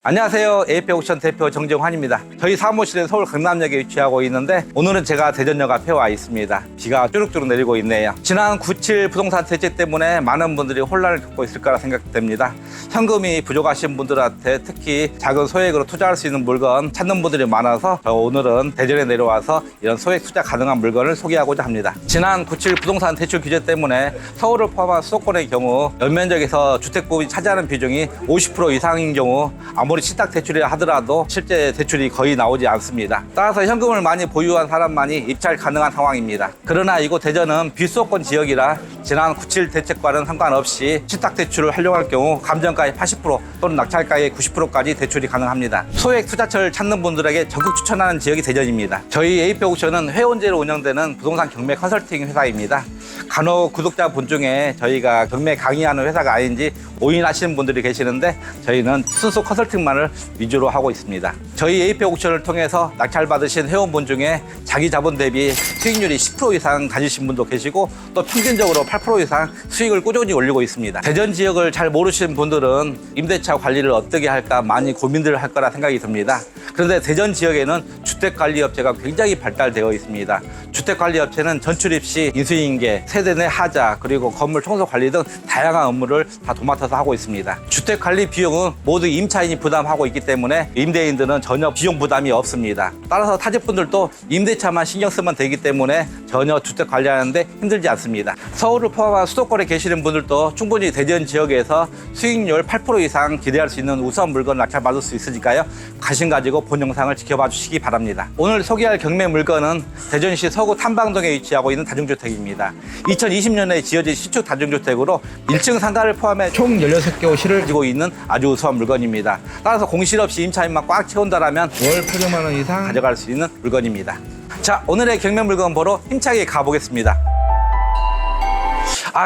안녕하세요. 에이페옥션 대표 정정환입니다. 저희 사무실은 서울 강남역에 위치하고 있는데 오늘은 제가 대전역 앞에 와 있습니다. 비가 쭈룩쭈룩 내리고 있네요. 지난 9.7 부동산 대책 때문에 많은 분들이 혼란을 겪고 있을 거라 생각됩니다. 현금이 부족하신 분들한테 특히 작은 소액으로 투자할 수 있는 물건 찾는 분들이 많아서 오늘은 대전에 내려와서 이런 소액 투자 가능한 물건을 소개하고자 합니다. 지난 9.7 부동산 대출 규제 때문에 서울을 포함한 수도권의 경우 연면적에서 주택부분이 차지하는 비중이 50% 이상인 경우 아무리 신탁 대출이라 하더라도 실제 대출이 거의 나오지 않습니다. 따라서 현금을 많이 보유한 사람만이 입찰 가능한 상황입니다. 그러나 이곳 대전은 비수도권 지역이라 지난 9.7 대책과는 상관없이 신탁 대출을 활용할 경우 감정가의 80% 또는 낙찰가의 90%까지 대출이 가능합니다. 소액 투자처를 찾는 분들에게 적극 추천하는 지역이 대전입니다. 저희 에이페옥션은 회원제로 운영되는 부동산 경매 컨설팅 회사입니다. 간혹 구독자분 중에 저희가 경매 강의하는 회사가 아닌지 오인하시는 분들이 계시는데 저희는 순수 컨설팅만을 위주로 하고 있습니다. 저희 에이페옥션을 통해서 낙찰받으신 회원분 중에 자기 자본 대비 수익률이 10% 이상 가지신 분도 계시고 또 평균적으로 8% 이상 수익을 꾸준히 올리고 있습니다. 대전 지역을 잘 모르시는 분들은 임대차 관리를 어떻게 할까 많이 고민들을 할 거라 생각이 듭니다. 그런데 대전 지역에는 주택관리업체가 굉장히 발달되어 있습니다. 주택관리업체는 전출입 시 인수인계, 세대 내 하자, 그리고 건물 청소 관리 등 다양한 업무를 다 도맡아서 하고 있습니다. 주택관리 비용은 모두 임차인이 부담하고 있기 때문에 임대인들은 전혀 비용 부담이 없습니다. 따라서 타집분들도 임대차만 신경 쓰면 되기 때문에 전혀 주택 관리하는데 힘들지 않습니다. 서울을 포함한 수도권에 계시는 분들도 충분히 대전 지역에서 수익률 8% 이상 기대할 수 있는 우선 물건 낙찰받을 수 있으니까요. 관심 가지고 본 영상을 지켜봐 주시기 바랍니다. 오늘 소개할 경매 물건은 대전시 서구 탐방동에 위치하고 있는 다중주택입니다. 2020년에 지어진 시축 다중주택으로 1층 상가를 포함해 총 16개 호실을 가지고 있는 아주 우수한 물건입니다. 따라서 공실 없이 임차인만 꽉 채운다라면 월 800만 원 이상 가져갈 수 있는 물건입니다. 자, 오늘의 경매 물건 보러 힘차게 가보겠습니다.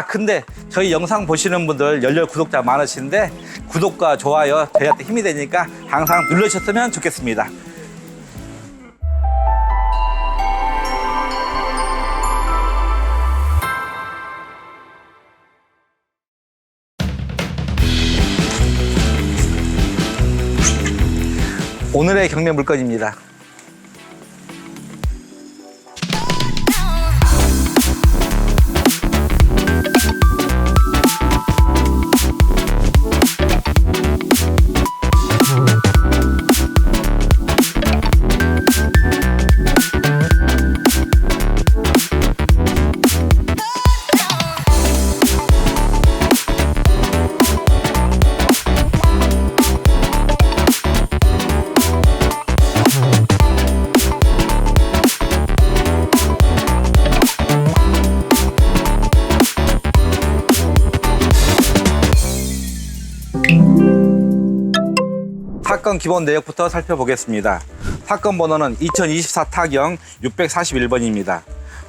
근데 저희 영상 보시는 분들 열렬 구독자 많으신데 구독과 좋아요 저희한테 힘이 되니까 항상 눌러주셨으면 좋겠습니다. 오늘의 경매 물건입니다. 사건 기본 내역부터 살펴보겠습니다. 사건 번호는 2024 타경 641번입니다.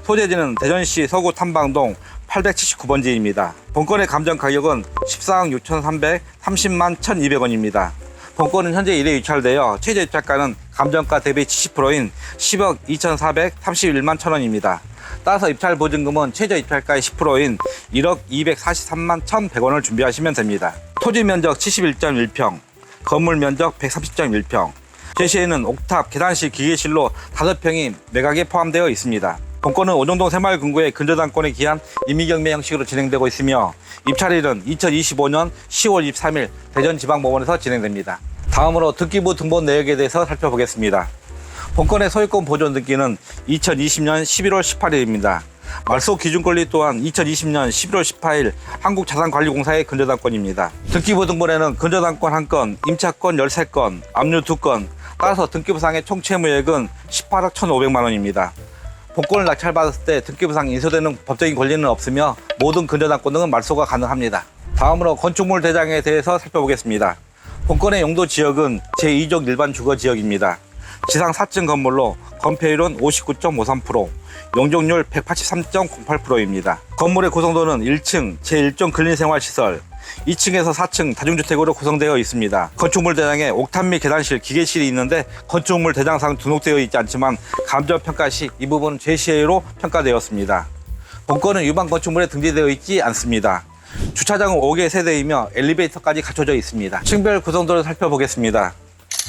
소재지는 대전시 서구 탐방동 879번지입니다. 본건의 감정 가격은 14억 6,330만 1,200원입니다. 본건은 현재 1회 유찰되어 최저 입찰가는 감정가 대비 70%인 10억 2,431만 1,000원입니다. 따라서 입찰 보증금은 최저 입찰가의 10%인 1억 243만 1,100원을 준비하시면 됩니다. 토지 면적 71.1평, 건물 면적 130.1평, 제시에는 옥탑, 계단실, 기계실로 5평이 매각에 포함되어 있습니다. 본건은 오정동 새마을금고의 근저당권에 기한 임의경매 형식으로 진행되고 있으며 입찰일은 2025년 10월 23일 대전지방법원에서 진행됩니다. 다음으로 등기부 등본 내역에 대해서 살펴보겠습니다. 본건의 소유권 보존 등기는 2020년 11월 18일입니다. 말소 기준권리 또한 2020년 11월 18일 한국자산관리공사의 근저당권입니다. 등기부 등본에는 근저당권 1건, 임차권 13건, 압류 2건, 따라서 등기부상의 총 채무액은 18억 1,500만 원입니다. 본건을 낙찰받았을 때 등기부상 인수되는 법적인 권리는 없으며 모든 근저당권 등은 말소가 가능합니다. 다음으로 건축물 대장에 대해서 살펴보겠습니다. 본건의 용도 지역은 제2종 일반 주거지역입니다. 지상 4층 건물로 건폐율은 59.53%, 용적률 183.08%입니다. 건물의 구성도는 1층 제1종 근린생활시설, 2층에서 4층 다중주택으로 구성되어 있습니다. 건축물 대장에 옥탑 및 계단실, 기계실이 있는데 건축물 대장상 등록되어 있지 않지만 감정평가 시 이 부분은 제시해로 평가되었습니다. 본건은 유방 건축물에 등재되어 있지 않습니다. 주차장은 5개 세대이며 엘리베이터까지 갖춰져 있습니다. 층별 구성도를 살펴보겠습니다.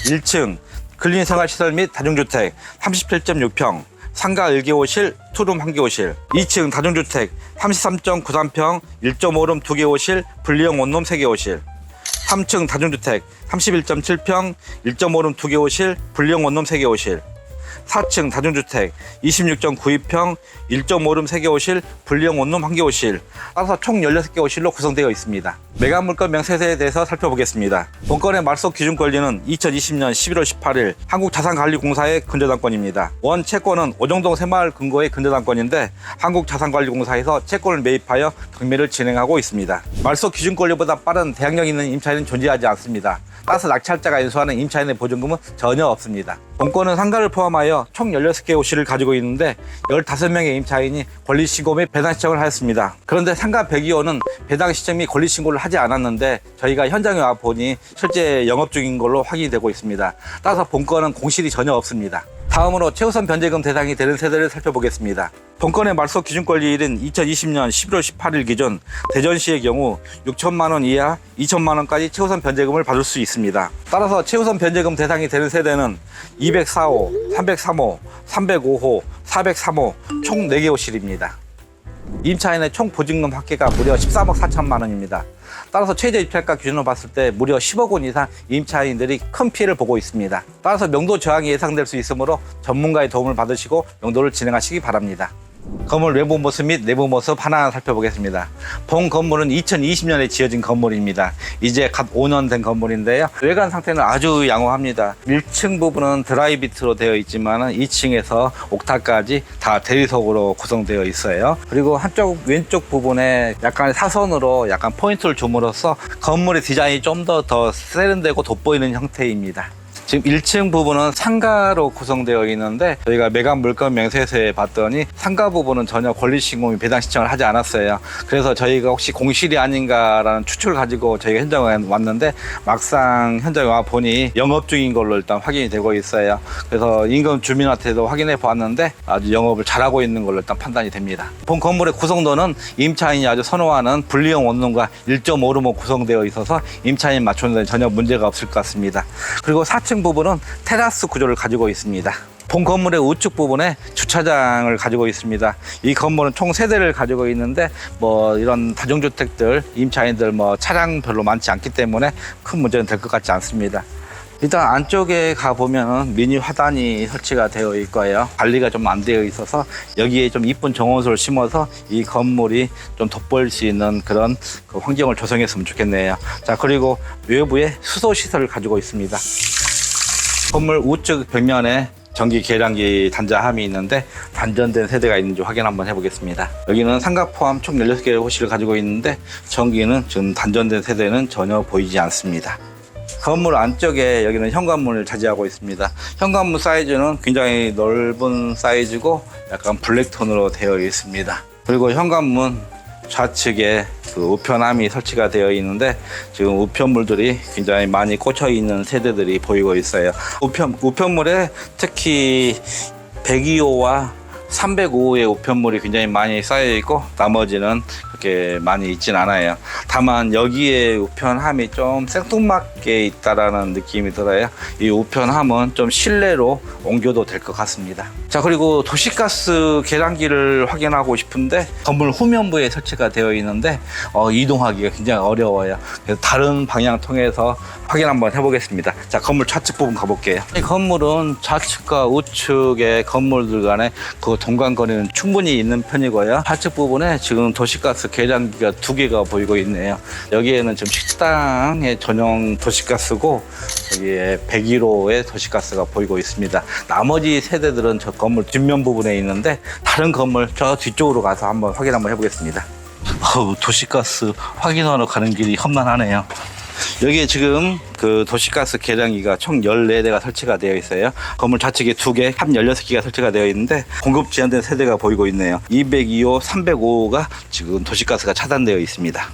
1층 근린생활시설 및 다중주택 37.6평, 상가 1개호실, 투룸 1개호실. 2층 다중주택 33.93평, 1.5룸 2개호실, 분리형 원룸 3개호실. 3층 다중주택 31.7평, 1.5룸 2개호실, 분리형 원룸 3개호실. 4층 다중주택 26.92평, 1.5룸 3개호실, 분리형 원룸 1개호실. 따라서 총 16개 호실로 구성되어 있습니다. 매각물건 명세서에 대해서 살펴보겠습니다. 본건의 말소 기준 권리는 2020년 11월 18일 한국자산관리공사의 근저당권입니다. 원 채권은 오정동 새마을 근거의 근저당권인데 한국자산관리공사에서 채권을 매입하여 경매를 진행하고 있습니다. 말소 기준 권리보다 빠른 대항력 있는 임차인은 존재하지 않습니다. 따라서 낙찰자가 인수하는 임차인의 보증금은 전혀 없습니다. 본건은 상가를 포함하여 총 16개 호실을 가지고 있는데 15명의 임차인이 권리신고 및 배당 신청을 하였습니다. 그런데 상가 102호는 배당 신청 및 권리신고를 하지 않았는데 저희가 현장에 와 보니 실제 영업 중인 걸로 확인이 되고 있습니다. 따라서 본건은 공실이 전혀 없습니다. 다음으로 최우선 변제금 대상이 되는 세대를 살펴보겠습니다. 본건의 말소 기준권리일은 2020년 11월 18일 기준 대전시의 경우 6천만 원 이하 2천만 원까지 최우선 변제금을 받을 수 있습니다. 따라서 최우선 변제금 대상이 되는 세대는 204호, 303호, 305호, 403호 총 4개 호실입니다. 임차인의 총 보증금 합계가 무려 13억 4천만 원입니다. 따라서 최저 입찰가 기준으로 봤을 때 무려 10억 원 이상 임차인들이 큰 피해를 보고 있습니다. 따라서 명도 저항이 예상될 수 있으므로 전문가의 도움을 받으시고 명도를 진행하시기 바랍니다. 건물 외부 모습 및 내부 모습 하나하나 살펴보겠습니다. 본 건물은 2020년에 지어진 건물입니다. 이제 갓 5년 된 건물인데요. 외관 상태는 아주 양호합니다. 1층 부분은 드라이비트로 되어 있지만 2층에서 옥탑까지 다 대리석으로 구성되어 있어요. 그리고 한쪽 왼쪽 부분에 약간 사선으로 약간 포인트를 줌으로써 건물의 디자인이 좀 더 세련되고 돋보이는 형태입니다. 지금 1층 부분은 상가로 구성되어 있는데 저희가 매각 물건 명세서에 봤더니 상가 부분은 전혀 권리신고 및 배당 신청을 하지 않았어요. 그래서 저희가 혹시 공실이 아닌가라는 추측을 가지고 저희가 현장에 왔는데 막상 현장에 와 보니 영업 중인 걸로 일단 확인이 되고 있어요. 그래서 인근 주민한테도 확인해 보았는데 아주 영업을 잘하고 있는 걸로 일단 판단이 됩니다. 본 건물의 구성도는 임차인이 아주 선호하는 분리형 원룸과 1.5룸으로 구성되어 있어서 임차인 맞추는 데 전혀 문제가 없을 것 같습니다. 그리고 4층 부분은 테라스 구조를 가지고 있습니다. 본 건물의 우측 부분에 주차장을 가지고 있습니다. 이 건물은 총 3대를 가지고 있는데 이런 다중주택들 임차인들 차량 별로 많지 않기 때문에 큰 문제는 될 것 같지 않습니다. 일단 안쪽에 가보면 미니 화단이 설치가 되어 있고요. 관리가 좀 안 되어 있어서 여기에 좀 이쁜 정원수를 심어서 이 건물이 좀 돋보일 수 있는 그런 환경을 조성했으면 좋겠네요. 자, 그리고 외부에 수소시설을 가지고 있습니다. 건물 우측 벽면에 전기 계량기 단자함이 있는데 단전된 세대가 있는지 확인 한번 해보겠습니다. 여기는 상가 포함 총 16개의 호실을 가지고 있는데 전기는 지금 단전된 세대는 전혀 보이지 않습니다. 건물 안쪽에 여기는 현관문을 차지하고 있습니다. 현관문 사이즈는 굉장히 넓은 사이즈고 약간 블랙톤으로 되어 있습니다. 그리고 현관문 좌측에 우편함이 설치가 되어 있는데 지금 우편물들이 굉장히 많이 꽂혀 있는 세대들이 보이고 있어요. 우편물에 특히 102호와 305호의 우편물이 굉장히 많이 쌓여 있고 나머지는 그렇게 많이 있진 않아요. 다만 여기에 우편함이 좀 생뚱맞게 있다라는 느낌이 들어요. 이 우편함은 좀 실내로 옮겨도 될 것 같습니다. 자, 그리고 도시가스 계량기를 확인하고 싶은데 건물 후면부에 설치가 되어 있는데 이동하기가 굉장히 어려워요. 그래서 다른 방향 통해서 확인 한번 해보겠습니다. 자, 건물 좌측 부분 가볼게요. 이 건물은 좌측과 우측의 건물들 간에 그 동간거리는 충분히 있는 편이고요. 좌측 부분에 지금 도시가스 계량기가 2개가 보이고 있네요. 여기에는 지금 식당의 전용 도시가스고 여기에 101호의 도시가스가 보이고 있습니다. 나머지 세대들은 저 건물 뒷면 부분에 있는데 다른 건물 저 뒤쪽으로 가서 한번 확인 한번 해보겠습니다. 도시가스 확인하러 가는 길이 험난하네요. 여기에 지금 그 도시가스 계량기가 총 14대가 설치가 되어 있어요. 건물 좌측에 2개, 합 16개가 설치가 되어 있는데 공급 제한된 세대가 보이고 있네요. 202호, 305호가 지금 도시가스가 차단되어 있습니다.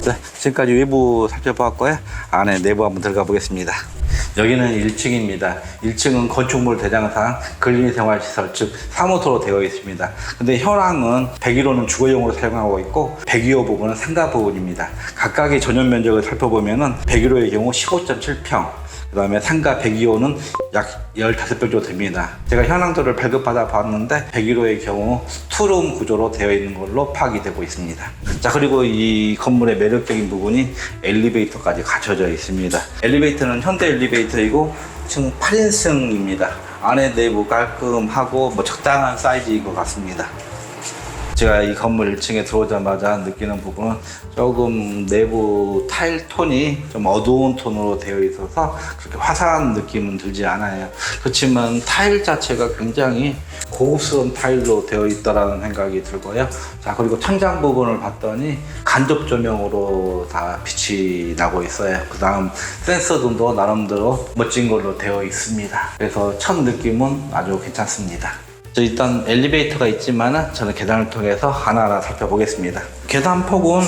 네, 지금까지 외부 살펴보았고요. 안에 내부 한번 들어가 보겠습니다. 여기는 1층입니다. 1층은 건축물 대장상 근린생활시설 즉 사무소로 되어 있습니다. 근데 현황은 101호는 주거용으로 사용하고 있고 102호 부분은 상가 부분입니다. 각각의 전용 면적을 살펴보면은 101호의 경우 15.7평, 그 다음에 상가 102호는 약 15평 정도 됩니다. 제가 현황도를 발급받아 봤는데 101호의 경우 투룸 구조로 되어 있는 걸로 파악이 되고 있습니다. 자, 그리고 이 건물의 매력적인 부분이 엘리베이터까지 갖춰져 있습니다. 엘리베이터는 현대 엘리베이터이고 층 8인승입니다. 안에 내부 깔끔하고 적당한 사이즈인 것 같습니다. 제가 이 건물 1층에 들어오자마자 느끼는 부분은 조금 내부 타일 톤이 좀 어두운 톤으로 되어 있어서 그렇게 화사한 느낌은 들지 않아요. 그렇지만 타일 자체가 굉장히 고급스러운 타일로 되어 있다는 생각이 들고요. 자, 그리고 천장 부분을 봤더니 간접 조명으로 다 빛이 나고 있어요. 그 다음 센서 등도 나름대로 멋진 걸로 되어 있습니다. 그래서 첫 느낌은 아주 괜찮습니다. 일단 엘리베이터가 있지만 저는 계단을 통해서 하나하나 살펴보겠습니다. 계단 폭은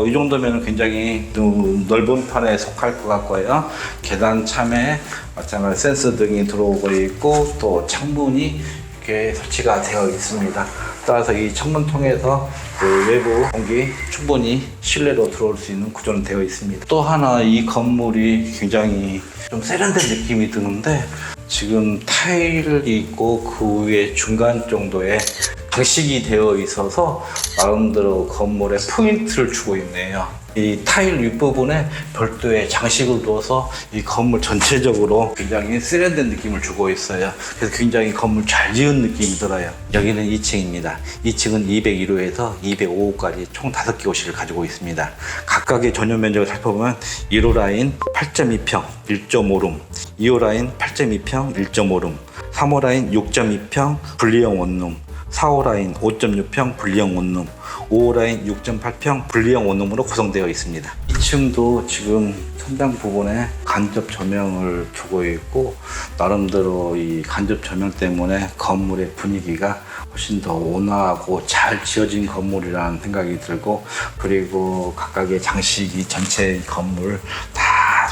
이 정도면 굉장히 넓은 편에 속할 것 같고요. 계단 참에 마찬가지로 센서 등이 들어오고 있고 또 창문이 이렇게 설치가 되어 있습니다. 따라서 이 창문 통해서 그 외부 공기 충분히 실내로 들어올 수 있는 구조는 되어 있습니다. 또 하나 이 건물이 굉장히 좀 세련된 느낌이 드는데 지금 타일이 있고 그 위에 중간 정도의 장식이 되어 있어서 나름대로 건물에 포인트를 주고 있네요. 이 타일 윗부분에 별도의 장식을 두어서 이 건물 전체적으로 굉장히 세련된 느낌을 주고 있어요. 그래서 굉장히 건물 잘 지은 느낌이 들어요. 여기는 2층입니다. 2층은 201호에서 205호까지 총 5개 호실을 가지고 있습니다. 각각의 전용 면적을 살펴보면 1호 라인 8.2평 1.5룸, 2호 라인 8.2평 1.5룸, 3호 라인 6.2평 분리형 원룸, 4호 라인 5.6평 분리형 원룸, 5호 라인 6.8평 분리형 원룸으로 구성되어 있습니다. 2층도 지금 천장 부분에 간접 조명을 두고 있고 나름대로 이 간접 조명 때문에 건물의 분위기가 훨씬 더 온화하고 잘 지어진 건물이라는 생각이 들고, 그리고 각각의 장식이 전체 건물 다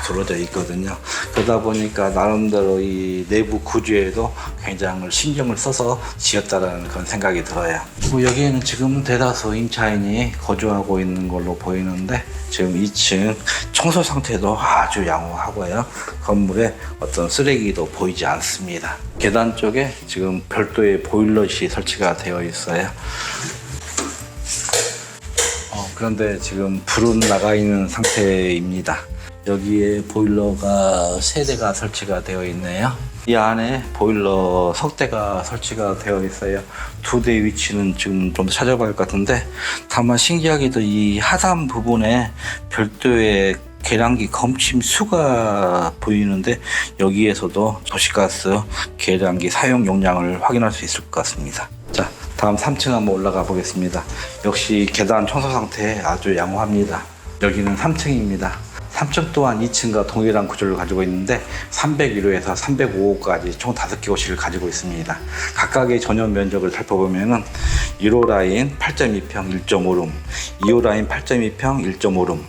들어져 있거든요. 그러다 보니까 나름대로 이 내부 구조에도 굉장히 신경을 써서 지었다는 그런 생각이 들어요. 여기에는 지금 대다수 임차인이 거주하고 있는 걸로 보이는데 지금 2층 청소 상태도 아주 양호하고요. 건물에 어떤 쓰레기도 보이지 않습니다. 계단 쪽에 지금 별도의 보일러실이 설치가 되어 있어요. 그런데 지금 불은 나가 있는 상태입니다. 여기에 보일러가 3대가 설치가 되어 있네요. 이 안에 보일러 석대가 설치가 되어 있어요. 2대 위치는 지금 좀 더 찾아봐야 할 것 같은데, 다만 신기하게도 이 하단 부분에 별도의 계량기 검침수가 보이는데 여기에서도 도시가스 계량기 사용 용량을 확인할 수 있을 것 같습니다. 자, 다음 3층 한번 올라가 보겠습니다. 역시 계단 청소 상태 아주 양호합니다. 여기는 3층입니다. 3층 또한 2층과 동일한 구조를 가지고 있는데 301호에서 305호까지 총 5개 호실을 가지고 있습니다. 각각의 전용 면적을 살펴보면은 1호 라인 8.2평 1.5룸, 2호 라인 8.2평 1.5룸,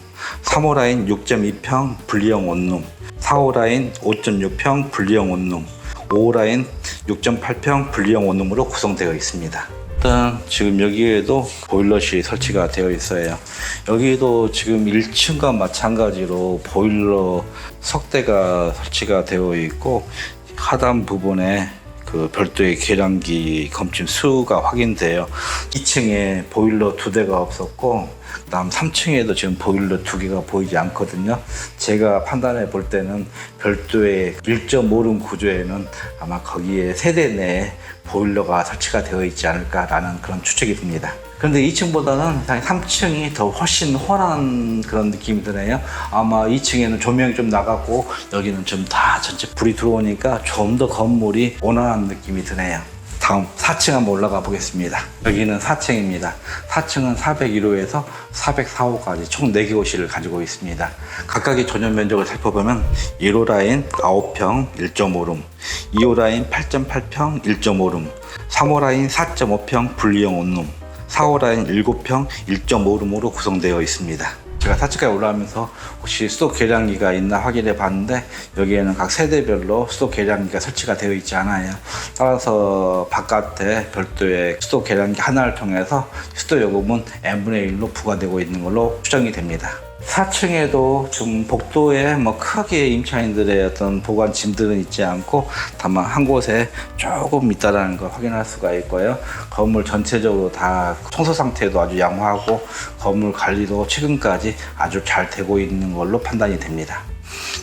3호 라인 6.2평 분리형 원룸, 4호 라인 5.6평 분리형 원룸, 5호 라인 6.8평 분리형 원룸으로 구성되어 있습니다. 일단 지금 여기에도 보일러실이 설치가 되어 있어요. 여기도 지금 1층과 마찬가지로 보일러 석대가 설치가 되어 있고 하단 부분에 그 별도의 계량기 검침 수가 확인돼요. 2층에 보일러 2대가 없었고 그다음 3층에도 지금 보일러 2개가 보이지 않거든요. 제가 판단해 볼 때는 별도의 1.5룸 구조에는 아마 거기에 세대 내에 보일러가 설치가 되어 있지 않을까라는 그런 추측이 듭니다. 그런데 2층보다는 3층이 더 훨씬 환한 그런 느낌이 드네요. 아마 2층에는 조명이 좀 나갔고 여기는 좀 다 전체 불이 들어오니까 좀 더 건물이 온화한 느낌이 드네요. 다음 4층 한번 올라가 보겠습니다. 여기는 4층입니다. 4층은 401호에서 404호까지 총 4개 호실을 가지고 있습니다. 각각의 전용 면적을 살펴보면 1호 라인 9평 1.5룸, 2호 라인 8.8평 1.5룸, 3호 라인 4.5평 분리형 원룸, 4호 라인 7평 1.5룸으로 구성되어 있습니다. 제가 4층까지 올라가면서 혹시 수도 계량기가 있나 확인해 봤는데 여기에는 각 세대별로 수도 계량기가 설치가 되어 있지 않아요. 따라서 바깥에 별도의 수도 계량기 하나를 통해서 수도 요금은 n분의 1로 부과되고 있는 걸로 추정이 됩니다. 4층에도 좀 복도에 뭐 크게 임차인들의 어떤 보관 짐들은 있지 않고 다만 한 곳에 조금 있다라는 걸 확인할 수가 있고요. 건물 전체적으로 다 청소 상태도 아주 양호하고 건물 관리도 최근까지 아주 잘 되고 있는 걸로 판단이 됩니다.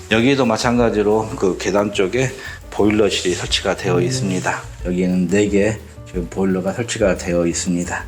여기도 마찬가지로 그 계단 쪽에 보일러실이 설치가 되어 있습니다. 여기는 4개 지금 보일러가 설치가 되어 있습니다.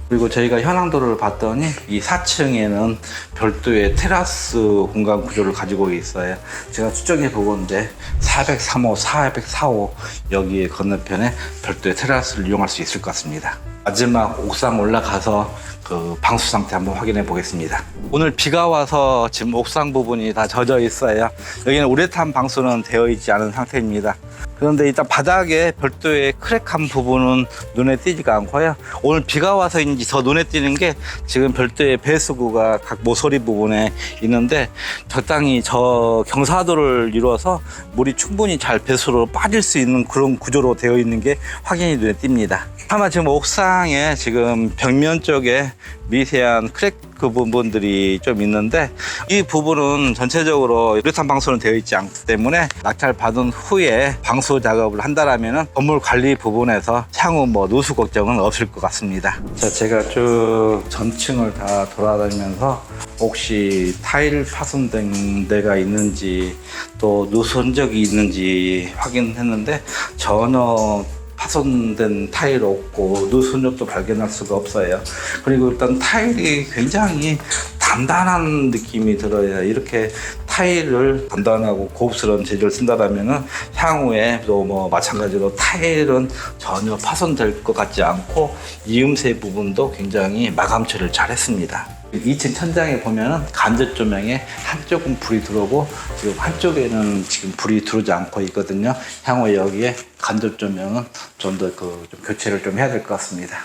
그리고 저희가 현황도를 봤더니 이 4층에는 별도의 테라스 공간 구조를 가지고 있어요. 제가 추정해 보건데 403호, 404호 여기에 건너편에 별도의 테라스를 이용할 수 있을 것 같습니다. 마지막 옥상 올라가서 그 방수 상태 한번 확인해 보겠습니다. 오늘 비가 와서 지금 옥상 부분이 다 젖어 있어요. 여기는 우레탄 방수는 되어 있지 않은 상태입니다. 그런데 일단 바닥에 별도의 크랙한 부분은 눈에 띄지가 않고요. 오늘 비가 와서인지 더 눈에 띄는 게 지금 별도의 배수구가 각 모서리 부분에 있는데 적당히 저 경사도를 이루어서 물이 충분히 잘 배수로 빠질 수 있는 그런 구조로 되어 있는 게 확인이 눈에 띕니다. 다만 지금 옥상에 지금 벽면 쪽에 미세한 크랙 그 부분들이 좀 있는데 이 부분은 전체적으로 유리탄 방수는 되어 있지 않기 때문에 낙찰 받은 후에 방수 작업을 한다라면 건물 관리 부분에서 향후 뭐 누수 걱정은 없을 것 같습니다. 자, 제가 쭉 전층을 다 돌아다니면서 혹시 타일 파손된 데가 있는지 또 누수 흔적이 있는지 확인했는데 전혀 파손된 타일 없고 누수 흔적도 발견할 수가 없어요. 그리고 일단 타일이 굉장히 단단한 느낌이 들어요. 이렇게 타일을 단단하고 고급스러운 재질을 쓴다라면은 향후에 또 뭐 마찬가지로 타일은 전혀 파손될 것 같지 않고 이음새 부분도 굉장히 마감 처리를 잘 했습니다. 2층 천장에 보면은 간접 조명에 한쪽은 불이 들어오고 지금 한쪽에는 지금 불이 들어오지 않고 있거든요. 향후에 여기에 간접 조명은 좀 더 좀 교체를 좀 해야 될 것 같습니다.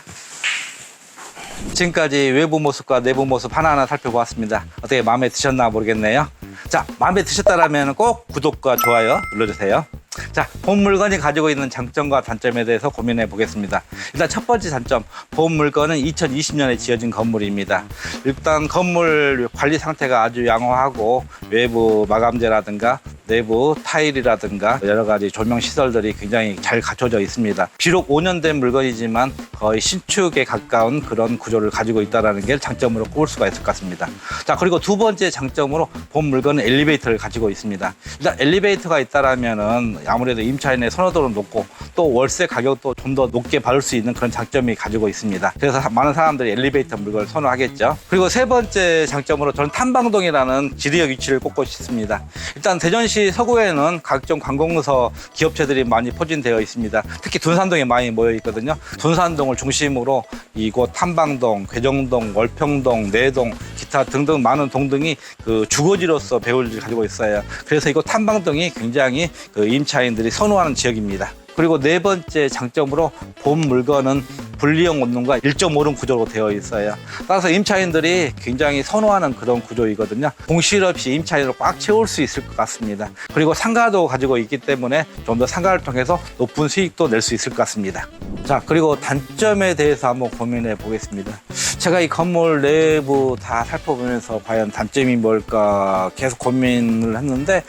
지금까지 외부 모습과 내부 모습 하나하나 살펴보았습니다. 어떻게 마음에 드셨나 모르겠네요. 자, 마음에 드셨다면 꼭 구독과 좋아요 눌러주세요. 자, 본 물건이 가지고 있는 장점과 단점에 대해서 고민해 보겠습니다. 일단 첫 번째 단점, 본 물건은 2020년에 지어진 건물입니다. 일단 건물 관리 상태가 아주 양호하고 외부 마감재라든가 내부 타일이라든가 여러 가지 조명 시설들이 굉장히 잘 갖춰져 있습니다. 비록 5년 된 물건이지만 거의 신축에 가까운 그런 구조를 가지고 있다는 게 장점으로 꼽을 수가 있을 것 같습니다. 자, 그리고 두 번째 장점으로 본 물건은 엘리베이터를 가지고 있습니다. 일단 엘리베이터가 있다라면은 아무래도 임차인의 선호도는 높고 또 월세 가격도 좀 더 높게 받을 수 있는 그런 장점이 가지고 있습니다. 그래서 많은 사람들이 엘리베이터 물건을 선호하겠죠. 그리고 세 번째 장점으로 저는 탐방동이라는 지리적 위치를 꼽고 싶습니다. 일단 대전시 서구에는 각종 관공서 기업체들이 많이 포진되어 있습니다. 특히 둔산동에 많이 모여 있거든요. 둔산동을 중심으로 이곳 탐방동, 괴정동, 월평동, 내동, 기타 등등 많은 동등이 그 주거지로서 배후를 가지고 있어요. 그래서 이곳 탐방동이 굉장히 그 임차인들이 선호하는 지역입니다. 그리고 네 번째 장점으로 본 물건은 분리형 원룸과 1.5룸 구조로 되어 있어요. 따라서 임차인들이 굉장히 선호하는 그런 구조이거든요. 공실 없이 임차인으로 꽉 채울 수 있을 것 같습니다. 그리고 상가도 가지고 있기 때문에 좀 더 상가를 통해서 높은 수익도 낼 수 있을 것 같습니다. 자, 그리고 단점에 대해서 한번 고민해 보겠습니다. 제가 이 건물 내부 다 살펴보면서 과연 단점이 뭘까 계속 고민을 했는데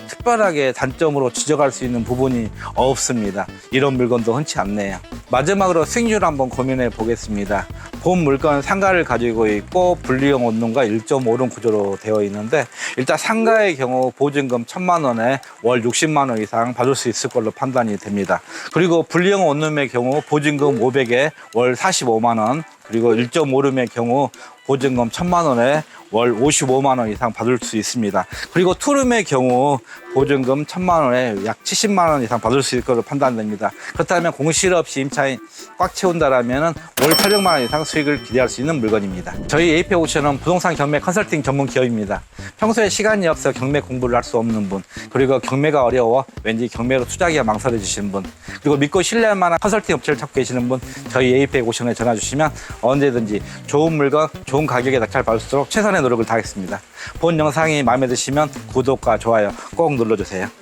특별하게 단점으로 지적할 수 있는 부분이 없습니다. 이런 물건도 흔치 않네요. 마지막으로 수익률 한번 고민해 보겠습니다. 본 물건 상가를 가지고 있고 분리형 원룸과 1.5룸 구조로 되어 있는데 일단 상가의 경우 보증금 1,000만 원에 월 60만 원 이상 받을 수 있을 걸로 판단이 됩니다. 그리고 분리형 원룸의 경우 보증금 500에 월 45만 원, 그리고 1.5룸의 경우 보증금 1,000만 원에 월 55만 원 이상 받을 수 있습니다. 그리고 투룸의 경우 보증금 1,000만 원에 약 70만 원 이상 받을 수 있을 것으로 판단됩니다. 그렇다면 공실 없이 임차인 꽉 채운다라면 월 800만 원 이상 수익을 기대할 수 있는 물건입니다. 저희 에이펙옥션은 부동산 경매 컨설팅 전문 기업입니다. 평소에 시간이 없어 경매 공부를 할 수 없는 분, 그리고 경매가 어려워 왠지 경매로 투자하기가 망설여지시는 분, 그리고 믿고 신뢰할 만한 컨설팅 업체를 찾고 계시는 분, 저희 에이펙옥션에 전화 주시면 언제든지 좋은 물건, 좋은 가격에 낙찰받을 수 있도록 최선의 노력을 다하겠습니다. 본 영상이 마음에 드시면 구독과 좋아요 꼭 눌러주세요.